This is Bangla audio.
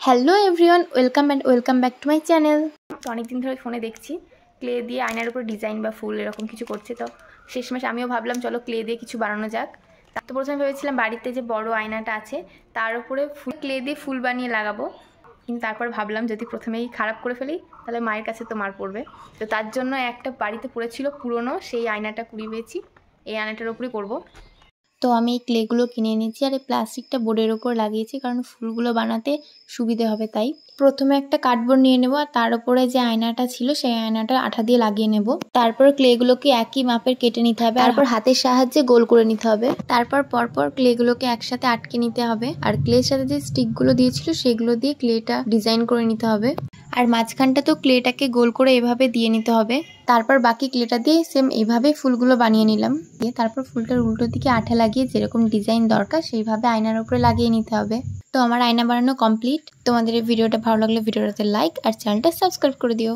Hello everyone, welcome back to my channel. তো অনেক দিন ধরে ফোনে দেখছি ক্লে দিয়ে আয়নার উপর ডিজাইন বা ফুল এরকম কিছু করছে। তো শেষমেশ আমিও ভাবলাম চলো ক্লে দিয়ে কিছু বানানো যাক। তো প্রথমে ভেবেছিলাম বাড়িতে যে বড় আয়নাটা আছে তার উপরে ক্লে দিয়ে ফুল বানিয়ে লাগাবো, কিন্তু তারপর ভাবলাম যদি প্রথমেই খারাপ করে ফেলি তাহলে মায়ের কাছে তো মার পড়বে। তো তার জন্য একটা বাড়িতে পড়েছিল পুরনো, সেই আয়নাটা কুড়িয়ে পেয়েছি, এই আয়নাটার উপরেই করবো। তো আমি এই ক্লেগুলো কিনে নিয়েছি আর এই প্লাস্টিকটা বোর্ডের উপর লাগিয়েছি কারণ ফুলগুলো বানাতে সুবিধে হবে তাই। প্রথমে একটা কার্ডবোর্ড নিয়ে নেব আর তার উপরে যে আয়নাটা ছিল সেই আয়নাটা আঠা দিয়ে লাগিয়ে নেব। তারপর ক্লেগুলোকে একই মাপের কেটে নিতে হবে, তারপর হাতের সাহায্যে গোল করে নিতে হবে। তারপর পরপর ক্লেগুলোকে একসাথে আটকে নিতে হবে আর ক্লের সাথে যে স্টিকগুলো দিয়েছিল সেগুলো দিয়ে ক্লেটা ডিজাইন করে নিতে হবে। আর মাঝখানটা তো ক্লেটাকে গোল করে এভাবে দিয়ে নিতে হবে। তারপর বাকি ক্লেটা দিয়ে সেম এইভাবে ফুলগুলো বানিয়ে নিলাম। তারপর ফুলটার উল্টো দিকে আঠা লাগিয়ে যেরকম ডিজাইন দরকার সেইভাবে আয়নার উপরে লাগিয়ে নিতে হবে। তো আমার আয়না বানানো কমপ্লিট। তোমাদের এই ভিডিওটা ভালো লাগলে ভিডিওটাতে লাইক আর চ্যানেলটা সাবস্ক্রাইব করে দিও।